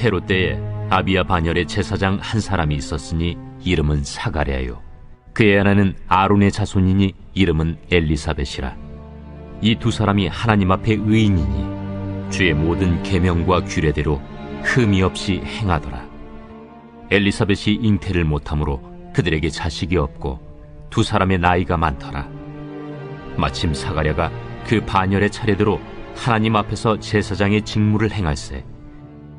헤롯 때에 아비야 반열의 제사장 한 사람이 있었으니 이름은 사가랴요. 그의 아내는 아론의 자손이니 이름은 엘리사벳이라. 이 두 사람이 하나님 앞에 의인이니 주의 모든 계명과 규례대로 흠이 없이 행하더라. 엘리사벳이 잉태를 못하므로 그들에게 자식이 없고 두 사람의 나이가 많더라. 마침 사가랴가 그 반열의 차례대로 하나님 앞에서 제사장의 직무를 행할세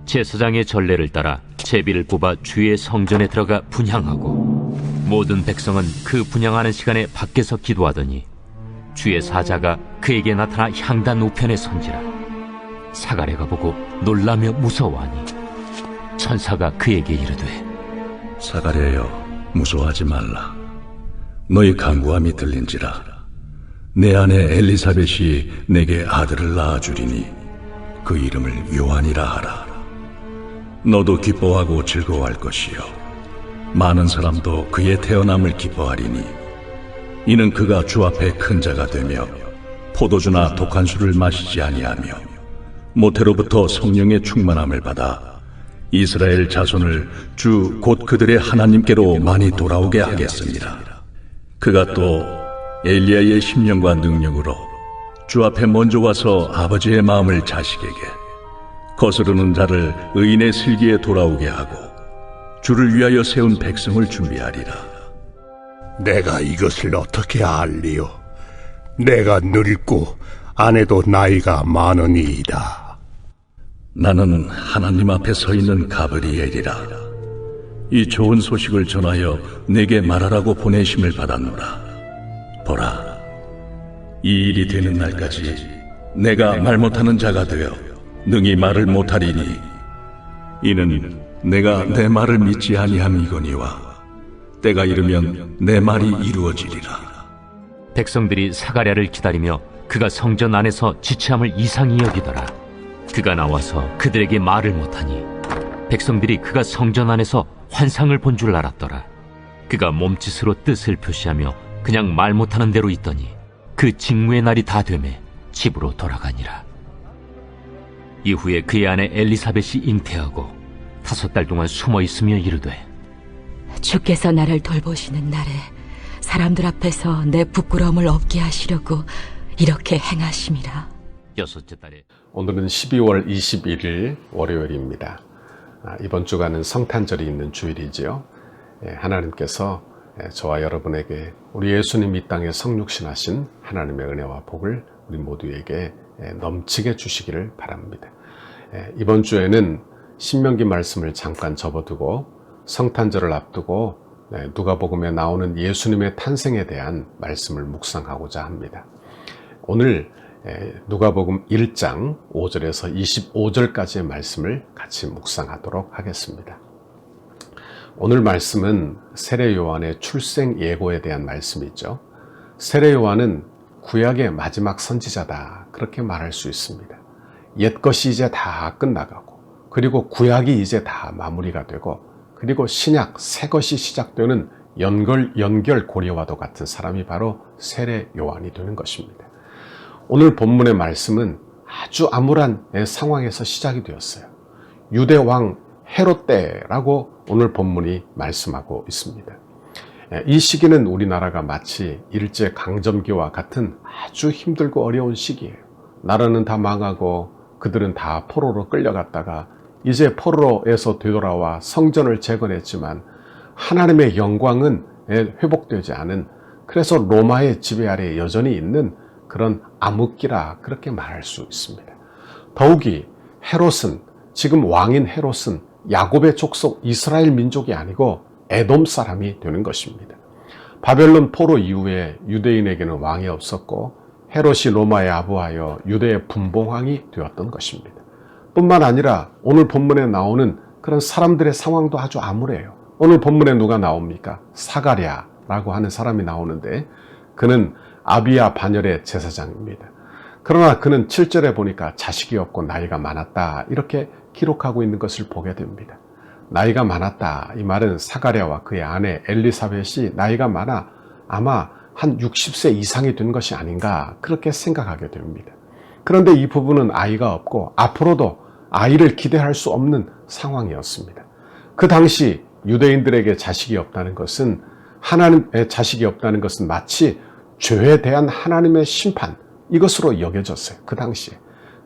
제사장의 전례를 따라 제비를 뽑아 주의 성전에 들어가 분향하고 모든 백성은 그 분향하는 시간에 밖에서 기도하더니 주의 사자가 그에게 나타나 향단 우편에 선지라. 사가랴가 보고 놀라며 무서워하니 천사가 그에게 이르되 사가랴여, 무서워하지 말라. 너희 간구함이 들린지라. 내 아내 엘리사벳이 내게 아들을 낳아주리니 그 이름을 요한이라 하라. 너도 기뻐하고 즐거워할 것이요 많은 사람도 그의 태어남을 기뻐하리니 이는 그가 주 앞에 큰 자가 되며 포도주나 독한 술을 마시지 아니하며 모태로부터 성령의 충만함을 받아 이스라엘 자손을 주 곧 그들의 하나님께로 많이 돌아오게 하겠습니다. 그가 또 엘리야의 심령과 능력으로 주 앞에 먼저 와서 아버지의 마음을 자식에게 거스르는 자를 의인의 슬기에 돌아오게 하고 주를 위하여 세운 백성을 준비하리라. 내가 이것을 어떻게 알리요? 내가 늙고 아내도 나이가 많으니이다. 나는 하나님 앞에 서 있는 가브리엘이라. 이 좋은 소식을 전하여 내게 말하라고 보내심을 받았노라. 보라, 이 일이 되는 날까지 내가 말 못하는 자가 되어 능히 말을 못하리니 이는 내가 내 말을 믿지 아니함이거니와 때가 이르면 내 말이 이루어지리라. 백성들이 사가랴를 기다리며 그가 성전 안에서 지체함을 이상히 여기더라. 그가 나와서 그들에게 말을 못하니 백성들이 그가 성전 안에서 환상을 본 줄 알았더라. 그가 몸짓으로 뜻을 표시하며 그냥 말 못하는 대로 있더니 그 직무의 날이 다 되매 집으로 돌아가니라. 이후에 그의 아내 엘리사벳이 잉태하고 5달 동안 숨어 있으며 이르되 주께서 나를 돌보시는 날에 사람들 앞에서 내 부끄러움을 없게 하시려고 이렇게 행하심이라. 6째 달에 오늘은 12월 21일 월요일입니다. 이번 주간은 성탄절이 있는 주일이지요. 하나님께서 저와 여러분에게 우리 예수님 이 땅에 성육신하신 하나님의 은혜와 복을 우리 모두에게 넘치게 주시기를 바랍니다. 이번 주에는 신명기 말씀을 잠깐 접어두고 성탄절을 앞두고 누가복음에 나오는 예수님의 탄생에 대한 말씀을 묵상하고자 합니다. 오늘 누가복음 1장 5절에서 25절까지의 말씀을 같이 묵상하도록 하겠습니다. 오늘 말씀은 세례 요한의 출생 예고에 대한 말씀이죠. 세례 요한은 구약의 마지막 선지자다, 그렇게 말할 수 있습니다. 옛것이 이제 다 끝나가고 그리고 구약이 이제 다 마무리가 되고 그리고 신약 새것이 시작되는 연결 고리와도 같은 사람이 바로 세례 요한이 되는 것입니다. 오늘 본문의 말씀은 아주 암울한 상황에서 시작이 되었어요. 유대 왕 헤롯 때라고 오늘 본문이 말씀하고 있습니다. 이 시기는 우리나라가 마치 일제 강점기와 같은 아주 힘들고 어려운 시기예요. 나라는 다 망하고 그들은 다 포로로 끌려갔다가 이제 포로에서 되돌아와 성전을 재건했지만 하나님의 영광은 회복되지 않은, 그래서 로마의 지배 아래 여전히 있는 그런 암흑기라 그렇게 말할 수 있습니다. 더욱이 헤롯은, 지금 왕인 헤롯은 야곱의 족속 이스라엘 민족이 아니고 에돔 사람이 되는 것입니다. 바벨론 포로 이후에 유대인에게는 왕이 없었고 헤롯이 로마에 아부하여 유대의 분봉왕이 되었던 것입니다. 뿐만 아니라 오늘 본문에 나오는 그런 사람들의 상황도 아주 암울해요. 오늘 본문에 누가 나옵니까? 사가랴라고 하는 사람이 나오는데 그는 아비야 반열의 제사장입니다. 그러나 그는 7절에 보니까 자식이 없고 나이가 많았다, 이렇게 기록하고 있는 것을 보게 됩니다. 나이가 많았다, 이 말은 사가랴와 그의 아내 엘리사벳이 나이가 많아 아마 한 60세 이상이 된 것이 아닌가 그렇게 생각하게 됩니다. 그런데 이 부부는 아이가 없고 앞으로도 아이를 기대할 수 없는 상황이었습니다. 그 당시 유대인들에게 자식이 없다는 것은 하나님의 자식이 없다는 것은 마치 죄에 대한 하나님의 심판, 이것으로 여겨졌어요. 그 당시에.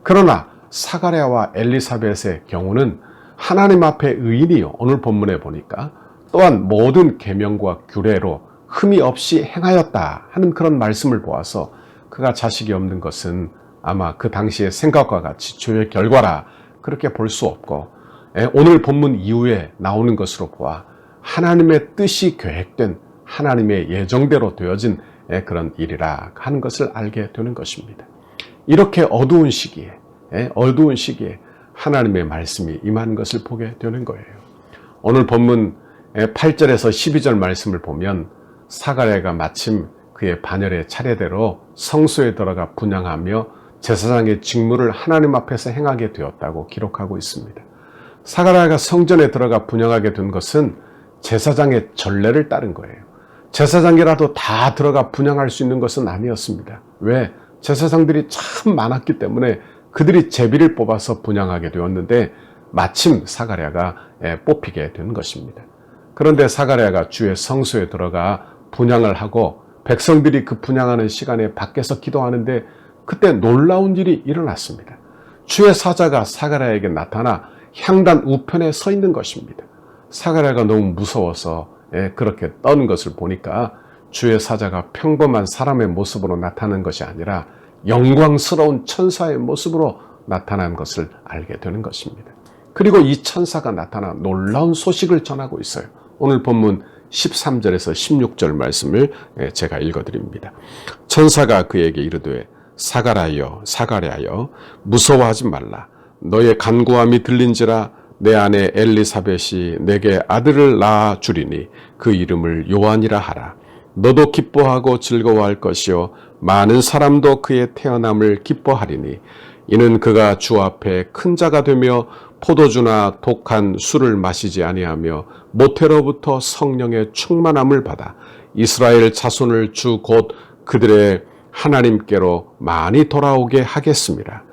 그러나 사가랴와 엘리사벳의 경우는 하나님 앞에 의인이요, 오늘 본문에 보니까 또한 모든 계명과 규례로 흠이 없이 행하였다 하는 그런 말씀을 보아서 그가 자식이 없는 것은 아마 그 당시의 생각과 같이 죄의 결과라 그렇게 볼 수 없고, 오늘 본문 이후에 나오는 것으로 보아 하나님의 뜻이 계획된, 하나님의 예정대로 되어진 그런 일이라 하는 것을 알게 되는 것입니다. 이렇게 어두운 시기에 하나님의 말씀이 임하는 것을 보게 되는 거예요. 오늘 본문 8절에서 12절 말씀을 보면 사가랴가 마침 그의 반열의 차례대로 성소에 들어가 분향하며 제사장의 직무를 하나님 앞에서 행하게 되었다고 기록하고 있습니다. 사가랴가 성전에 들어가 분향하게 된 것은 제사장의 전례를 따른 거예요. 제사장이라도 다 들어가 분향할 수 있는 것은 아니었습니다. 왜? 제사장들이 참 많았기 때문에 그들이 제비를 뽑아서 분향하게 되었는데 마침 사가랴가 뽑히게 된 것입니다. 그런데 사가랴가 주의 성소에 들어가 분향을 하고 백성들이 그 분향하는 시간에 밖에서 기도하는데 그때 놀라운 일이 일어났습니다. 주의 사자가 사가랴에게 나타나 향단 우편에 서 있는 것입니다. 사가랴가 너무 무서워서 그렇게 떠는 것을 보니까 주의 사자가 평범한 사람의 모습으로 나타난 것이 아니라 영광스러운 천사의 모습으로 나타난 것을 알게 되는 것입니다. 그리고 이 천사가 나타나 놀라운 소식을 전하고 있어요. 오늘 본문 13절에서 16절 말씀을 제가 읽어드립니다. 천사가 그에게 이르되 사가랴여 사가랴여 무서워하지 말라. 너의 간구함이 들린지라 내 아내 엘리사벳이 내게 아들을 낳아 주리니 그 이름을 요한이라 하라. 너도 기뻐하고 즐거워할 것이요 많은 사람도 그의 태어남을 기뻐하리니 이는 그가 주 앞에 큰 자가 되며 포도주나 독한 술을 마시지 아니하며 모태로부터 성령의 충만함을 받아 이스라엘 자손을 주 곧 그들의 하나님께로 많이 돌아오게 하겠습니다.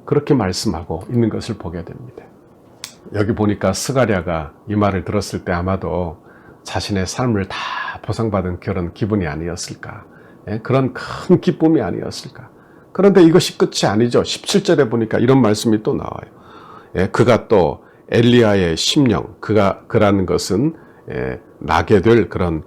그렇게 말씀하고 있는 것을 보게 됩니다. 여기 보니까 스가랴가 이 말을 들었을 때 아마도 자신의 삶을 다 보상받은 그런 기분이 아니었을까, 그런 큰 기쁨이 아니었을까. 그런데 이것이 끝이 아니죠. 17절에 보니까 이런 말씀이 또 나와요. 그가 또 엘리야의 심령, 그라는 것은 나게 될 그런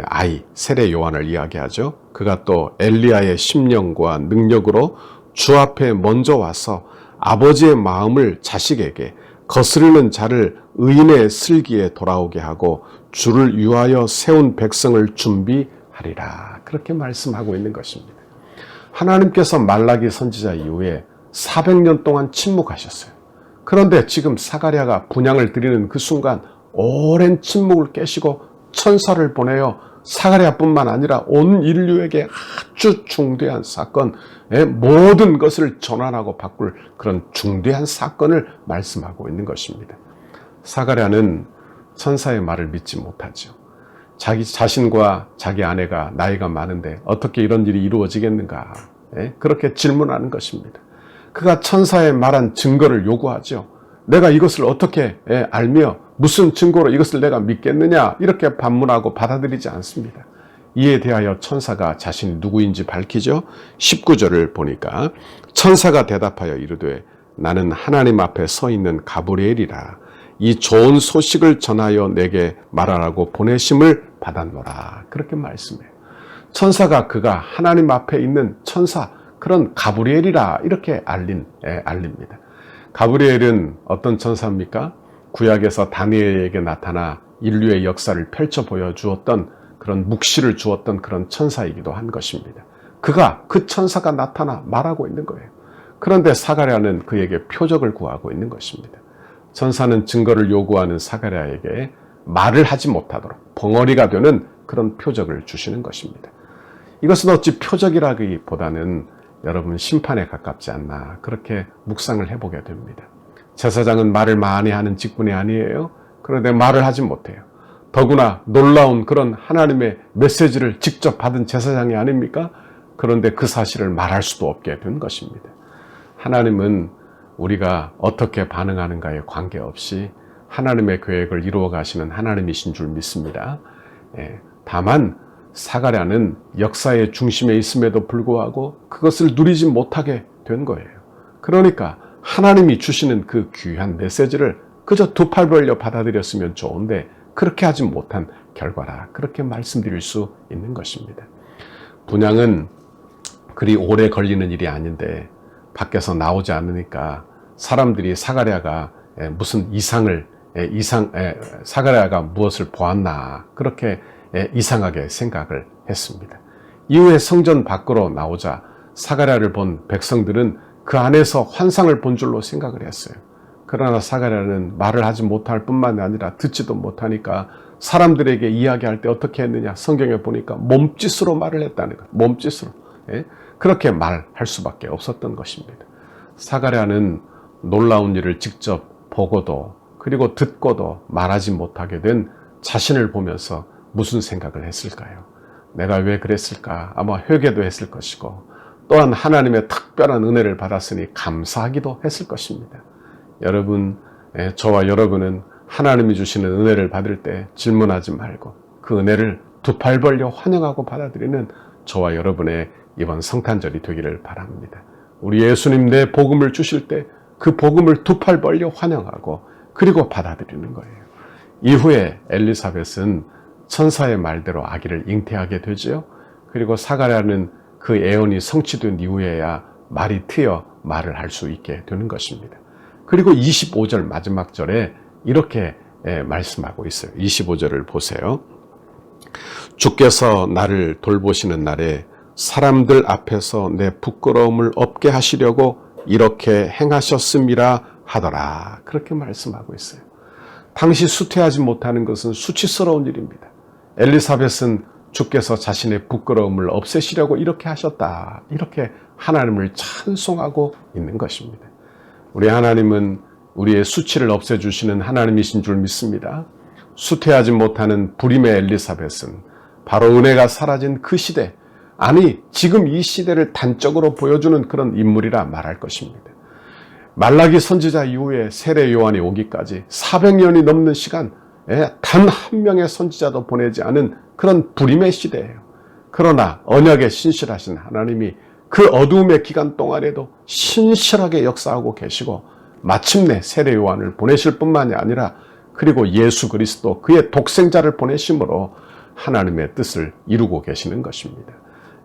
아이, 세례 요한을 이야기하죠. 그가 또 엘리야의 심령과 능력으로 주 앞에 먼저 와서 아버지의 마음을 자식에게, 거스르는 자를 의인의 슬기에 돌아오게 하고 주를 위하여 세운 백성을 준비하리라. 그렇게 말씀하고 있는 것입니다. 하나님께서 말라기 선지자 이후에 400년 동안 침묵하셨어요. 그런데 지금 사가랴가 분향을 드리는 그 순간 오랜 침묵을 깨시고 천사를 보내어 사가랴뿐만 아니라 온 인류에게 아주 중대한 사건, 모든 것을 전환하고 바꿀 그런 중대한 사건을 말씀하고 있는 것입니다. 사가랴는 천사의 말을 믿지 못하죠. 자기 자신과 자기 아내가 나이가 많은데 어떻게 이런 일이 이루어지겠는가, 그렇게 질문하는 것입니다. 그가 천사의 말한 증거를 요구하죠. 내가 이것을 어떻게 알며 무슨 증거로 이것을 내가 믿겠느냐, 이렇게 반문하고 받아들이지 않습니다. 이에 대하여 천사가 자신이 누구인지 밝히죠. 19절을 보니까 천사가 대답하여 이르되 나는 하나님 앞에 서 있는 가브리엘이라. 이 좋은 소식을 전하여 내게 말하라고 보내심을 받았노라. 그렇게 말씀해요. 천사가 그가 하나님 앞에 있는 천사, 그런 가브리엘이라 이렇게 알립니다. 가브리엘은 어떤 천사입니까? 구약에서 다니엘에게 나타나 인류의 역사를 펼쳐 보여주었던 그런 묵시를 주었던 그런 천사이기도 한 것입니다. 그 천사가 나타나 말하고 있는 거예요. 그런데 사가랴는 그에게 표적을 구하고 있는 것입니다. 천사는 증거를 요구하는 사가랴에게 말을 하지 못하도록 벙어리가 되는 그런 표적을 주시는 것입니다. 이것은 어찌 표적이라기보다는 여러분 심판에 가깝지 않나, 그렇게 묵상을 해보게 됩니다. 제사장은 말을 많이 하는 직분이 아니에요. 그런데 말을 하지 못해요. 더구나 놀라운 그런 하나님의 메시지를 직접 받은 제사장이 아닙니까? 그런데 그 사실을 말할 수도 없게 된 것입니다. 하나님은 우리가 어떻게 반응하는가에 관계없이 하나님의 계획을 이루어 가시는 하나님이신 줄 믿습니다. 다만 사가랴는 역사의 중심에 있음에도 불구하고 그것을 누리지 못하게 된 거예요. 그러니까 하나님이 주시는 그 귀한 메시지를 그저 두 팔 벌려 받아들였으면 좋은데 그렇게 하지 못한 결과라, 그렇게 말씀드릴 수 있는 것입니다. 분양은 그리 오래 걸리는 일이 아닌데 밖에서 나오지 않으니까 사람들이 사가랴가 무슨 사가랴가 무엇을 보았나 그렇게 이상하게 생각을 했습니다. 이후에 성전 밖으로 나오자 사가랴를 본 백성들은 그 안에서 환상을 본 줄로 생각을 했어요. 그러나 사가랴는 말을 하지 못할 뿐만 아니라 듣지도 못하니까 사람들에게 이야기할 때 어떻게 했느냐, 성경에 보니까 몸짓으로 말을 했다는 것. 몸짓으로. 그렇게 말할 수밖에 없었던 것입니다. 사가랴는 놀라운 일을 직접 보고도 그리고 듣고도 말하지 못하게 된 자신을 보면서 무슨 생각을 했을까요? 내가 왜 그랬을까? 아마 회개도 했을 것이고 또한 하나님의 특별한 은혜를 받았으니 감사하기도 했을 것입니다. 여러분, 저와 여러분은 하나님이 주시는 은혜를 받을 때 질문하지 말고 그 은혜를 두 팔 벌려 환영하고 받아들이는 저와 여러분의 이번 성탄절이 되기를 바랍니다. 우리 예수님 내 복음을 주실 때 그 복음을 두 팔 벌려 환영하고 그리고 받아들이는 거예요. 이후에 엘리사벳은 천사의 말대로 아기를 잉태하게 되죠. 그리고 사가랴는 그 예언이 성취된 이후에야 말이 트여 말을 할 수 있게 되는 것입니다. 그리고 25절 마지막 절에 이렇게 말씀하고 있어요. 25절을 보세요. 주께서 나를 돌보시는 날에 사람들 앞에서 내 부끄러움을 없게 하시려고 이렇게 행하셨음이라 하더라. 그렇게 말씀하고 있어요. 당시 수태하지 못하는 것은 수치스러운 일입니다. 엘리사벳은 주께서 자신의 부끄러움을 없애시려고 이렇게 하셨다. 이렇게 하나님을 찬송하고 있는 것입니다. 우리 하나님은 우리의 수치를 없애주시는 하나님이신 줄 믿습니다. 수태하지 못하는 불임의 엘리사벳은 바로 은혜가 사라진 그 시대, 아니 지금 이 시대를 단적으로 보여주는 그런 인물이라 말할 것입니다. 말라기 선지자 이후에 세례 요한이 오기까지 400년이 넘는 시간 단 한 명의 선지자도 보내지 않은 그런 불임의 시대예요. 그러나 언약에 신실하신 하나님이 그 어두움의 기간 동안에도 신실하게 역사하고 계시고 마침내 세례 요한을 보내실 뿐만이 아니라 그리고 예수 그리스도 그의 독생자를 보내심으로 하나님의 뜻을 이루고 계시는 것입니다.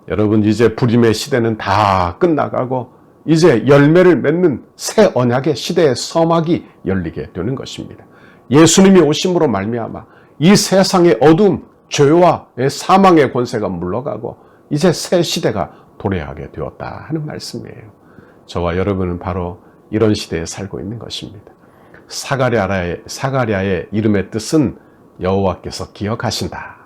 여러분, 이제 불임의 시대는 다 끝나가고 이제 열매를 맺는 새 언약의 시대의 서막이 열리게 되는 것입니다. 예수님이 오심으로 말미암아 이 세상의 어두움, 죄와 사망의 권세가 물러가고 이제 새 시대가 도래하게 되었다 하는 말씀이에요. 저와 여러분은 바로 이런 시대에 살고 있는 것입니다. 사가랴의 이름의 뜻은 여호와께서 기억하신다.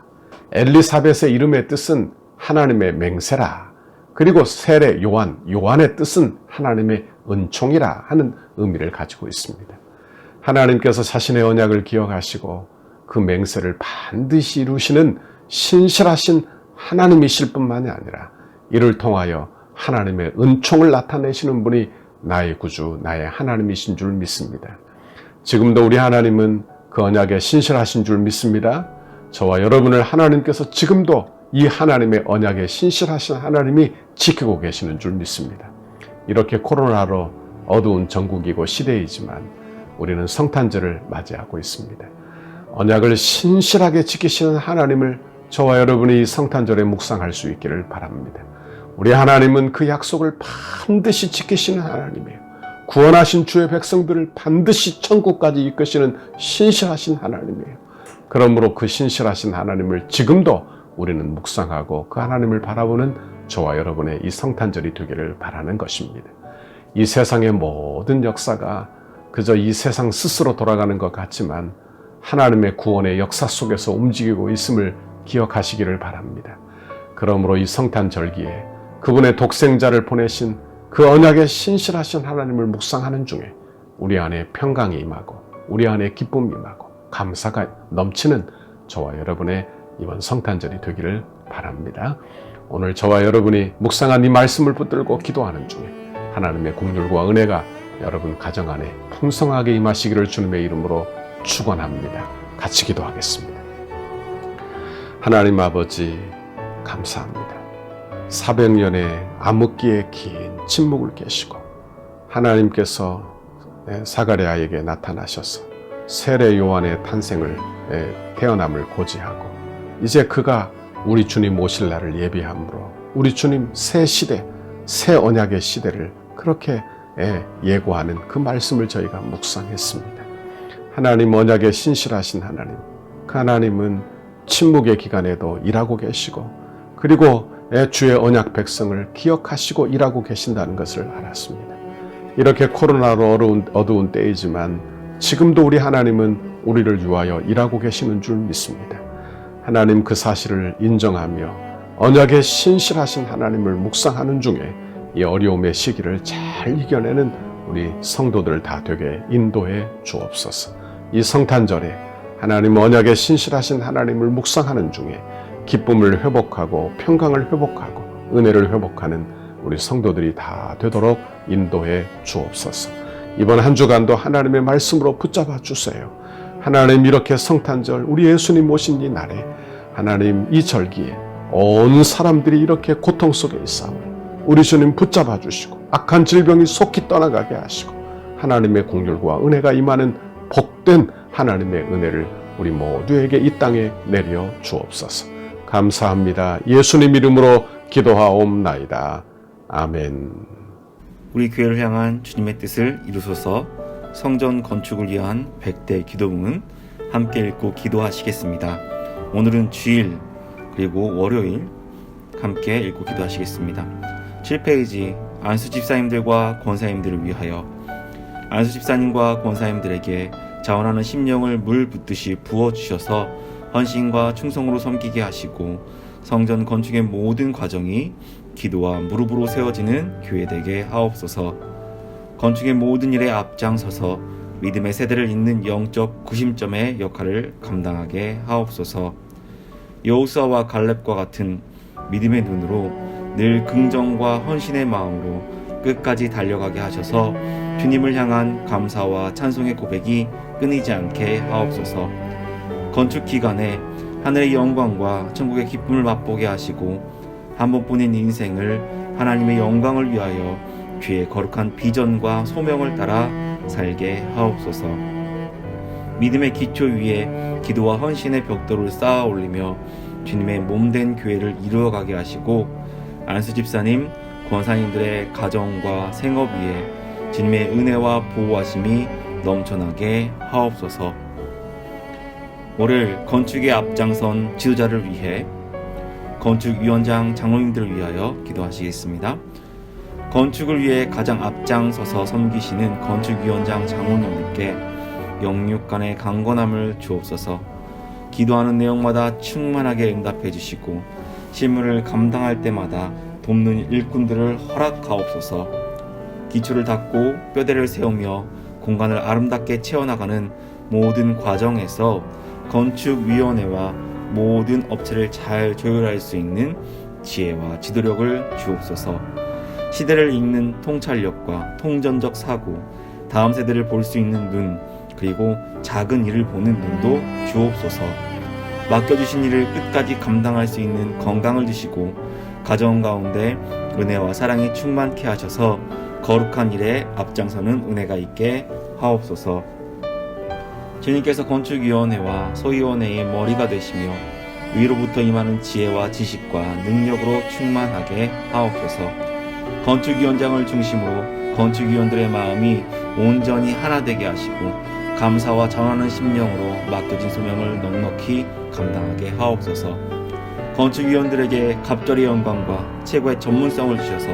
엘리사벳의 이름의 뜻은 하나님의 맹세라. 그리고 세례 요한의 뜻은 하나님의 은총이라 하는 의미를 가지고 있습니다. 하나님께서 자신의 언약을 기억하시고 그 맹세를 반드시 이루시는 신실하신 하나님이실 뿐만이 아니라 이를 통하여 하나님의 은총을 나타내시는 분이 나의 구주, 나의 하나님이신 줄 믿습니다. 지금도 우리 하나님은 그 언약에 신실하신 줄 믿습니다. 저와 여러분을 하나님께서 지금도 이 하나님의 언약에 신실하신 하나님이 지키고 계시는 줄 믿습니다. 이렇게 코로나로 어두운 전국이고 시대이지만 우리는 성탄절을 맞이하고 있습니다. 언약을 신실하게 지키시는 하나님을 저와 여러분이 이 성탄절에 묵상할 수 있기를 바랍니다. 우리 하나님은 그 약속을 반드시 지키시는 하나님이에요. 구원하신 주의 백성들을 반드시 천국까지 이끄시는 신실하신 하나님이에요. 그러므로 그 신실하신 하나님을 지금도 우리는 묵상하고 그 하나님을 바라보는 저와 여러분의 이 성탄절이 되기를 바라는 것입니다. 이 세상의 모든 역사가 그저 이 세상 스스로 돌아가는 것 같지만 하나님의 구원의 역사 속에서 움직이고 있음을 기억하시기를 바랍니다. 그러므로 이 성탄절기에 그분의 독생자를 보내신 그 언약에 신실하신 하나님을 묵상하는 중에 우리 안에 평강이 임하고 우리 안에 기쁨이 임하고 감사가 넘치는 저와 여러분의 이번 성탄절이 되기를 바랍니다. 오늘 저와 여러분이 묵상한 이 말씀을 붙들고 기도하는 중에 하나님의 긍휼과 은혜가 여러분 가정 안에 풍성하게 임하시기를 주님의 이름으로 축원합니다. 같이 기도하겠습니다. 하나님 아버지 감사합니다. 400년의 암흑기의 긴 침묵을 깨시고 하나님께서 사가랴에게 나타나셔서 세례 요한의 탄생을 태어남을 고지하고 이제 그가 우리 주님 오실 날을 예비함으로 우리 주님 새 시대, 새 언약의 시대를 그렇게 예고하는 그 말씀을 저희가 묵상했습니다. 하나님 언약의 신실하신 하나님, 그 하나님은 침묵의 기간에도 일하고 계시고 그리고 주의 언약 백성을 기억하시고 일하고 계신다는 것을 알았습니다. 이렇게 코로나로 어두운 때이지만 지금도 우리 하나님은 우리를 위하여 일하고 계시는 줄 믿습니다. 하나님 그 사실을 인정하며 언약의 신실하신 하나님을 묵상하는 중에 이 어려움의 시기를 잘 이겨내는 우리 성도들 다 되게 인도해 주옵소서. 이 성탄절에 하나님 언약의 신실하신 하나님을 묵상하는 중에 기쁨을 회복하고 평강을 회복하고 은혜를 회복하는 우리 성도들이 다 되도록 인도해 주옵소서. 이번 한 주간도 하나님의 말씀으로 붙잡아 주세요. 하나님 이렇게 성탄절 우리 예수님 오신 이 날에 하나님 이 절기에 온 사람들이 이렇게 고통 속에 있사오니 우리 주님 붙잡아 주시고 악한 질병이 속히 떠나가게 하시고 하나님의 공률과 은혜가 임하는 복된 하나님의 은혜를 우리 모두에게 이 땅에 내려 주옵소서. 감사합니다. 예수님 이름으로 기도하옵나이다. 아멘. 우리 교회를 향한 주님의 뜻을 이루소서. 성전 건축을 위한 100대 기도문 함께 읽고 기도하시겠습니다. 오늘은 주일 그리고 월요일 함께 읽고 기도하시겠습니다. 7페이지 안수 집사님들과 권사님들을 위하여 안수 집사님과 권사님들에게 자원하는 심령을 물 붓듯이 부어주셔서 헌신과 충성으로 섬기게 하시고 성전 건축의 모든 과정이 기도와 무릎으로 세워지는 교회 되게 하옵소서. 건축의 모든 일에 앞장서서 믿음의 세대를 잇는 영적 구심점의 역할을 감당하게 하옵소서. 여호수아와 갈렙과 같은 믿음의 눈으로 늘 긍정과 헌신의 마음으로 끝까지 달려가게 하셔서 주님을 향한 감사와 찬송의 고백이 끊이지 않게 하옵소서. 건축 기간에 하늘의 영광과 천국의 기쁨을 맛보게 하시고 한 번뿐인 인생을 하나님의 영광을 위하여 주의 거룩한 비전과 소명을 따라 살게 하옵소서. 믿음의 기초 위에 기도와 헌신의 벽돌을 쌓아 올리며 주님의 몸된 교회를 이루어가게 하시고 안수 집사님, 권사님들의 가정과 생업 위에 주님의 은혜와 보호하심이 넘쳐나게 하옵소서. 올해 건축에 앞장선 지도자를 위해 건축위원장 장로님들을 위하여 기도하시겠습니다. 건축을 위해 가장 앞장서서 섬기시는 건축위원장 장로님들께 영육간의 강건함을 주옵소서. 기도하는 내용마다 충만하게 응답해 주시고 실무를 감당할 때마다 돕는 일꾼들을 허락하옵소서. 기초를 닦고 뼈대를 세우며 공간을 아름답게 채워나가는 모든 과정에서 건축위원회와 모든 업체를 잘 조율할 수 있는 지혜와 지도력을 주옵소서. 시대를 읽는 통찰력과 통전적 사고, 다음 세대를 볼 수 있는 눈, 그리고 작은 일을 보는 눈도 주옵소서. 맡겨주신 일을 끝까지 감당할 수 있는 건강을 주시고 가정 가운데 은혜와 사랑이 충만케 하셔서 거룩한 일에 앞장서는 은혜가 있게 하옵소서. 주님께서 건축위원회와 소위원회의 머리가 되시며 위로부터 임하는 지혜와 지식과 능력으로 충만하게 하옵소서. 건축위원장을 중심으로 건축위원들의 마음이 온전히 하나 되게 하시고 감사와 전하는 심령으로 맡겨진 소명을 넉넉히 감당하게 하옵소서. 건축위원들에게 갑절의 영광과 최고의 전문성을 주셔서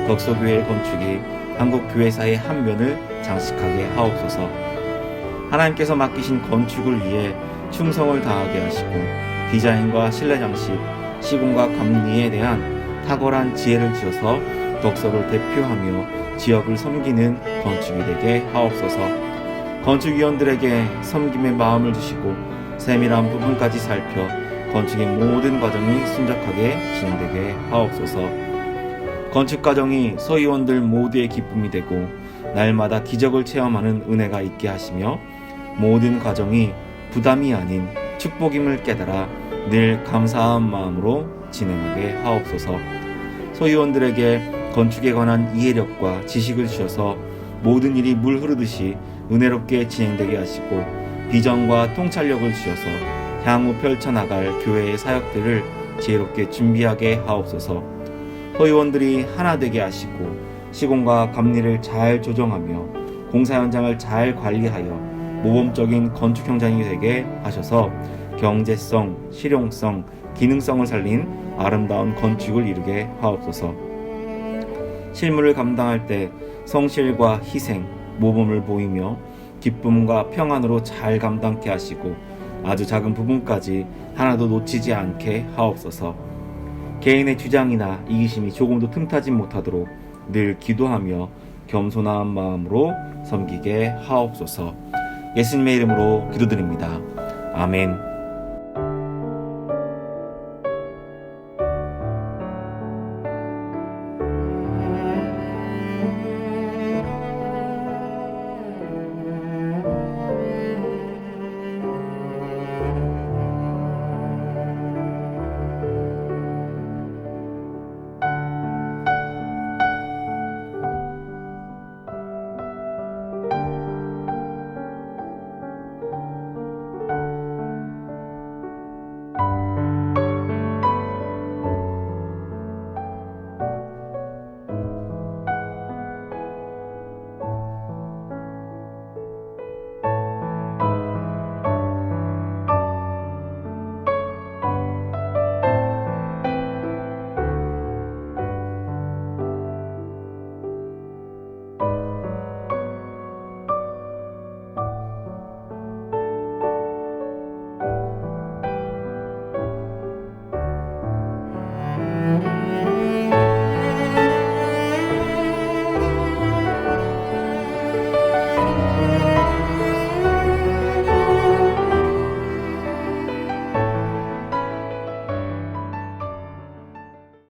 덕소교회의 건축이 한국교회사의 한 면을 장식하게 하옵소서. 하나님께서 맡기신 건축을 위해 충성을 다하게 하시고 디자인과 실내 장식, 시공과 감리에 대한 탁월한 지혜를 주셔서 덕소를 대표하며 지역을 섬기는 건축이 되게 하옵소서. 건축위원들에게 섬김의 마음을 주시고 세밀한 부분까지 살펴 건축의 모든 과정이 순적하게 진행되게 하옵소서. 건축 과정이 소위원들 모두의 기쁨이 되고 날마다 기적을 체험하는 은혜가 있게 하시며 모든 과정이 부담이 아닌 축복임을 깨달아 늘 감사한 마음으로 진행하게 하옵소서. 소위원들에게 건축에 관한 이해력과 지식을 주셔서 모든 일이 물 흐르듯이 은혜롭게 진행되게 하시고 비전과 통찰력을 주셔서 향후 펼쳐나갈 교회의 사역들을 지혜롭게 준비하게 하옵소서. 소위원들이 하나 되게 하시고 시공과 감리를 잘 조정하며 공사 현장을 잘 관리하여 모범적인 건축 현장이 되게 하셔서 경제성, 실용성, 기능성을 살린 아름다운 건축을 이루게 하옵소서. 실무를 감당할 때 성실과 희생, 모범을 보이며 기쁨과 평안으로 잘 감당케 하시고 아주 작은 부분까지 하나도 놓치지 않게 하옵소서. 개인의 주장이나 이기심이 조금도 틈타지 못하도록 늘 기도하며 겸손한 마음으로 섬기게 하옵소서. 예수님의 이름으로 기도드립니다. 아멘.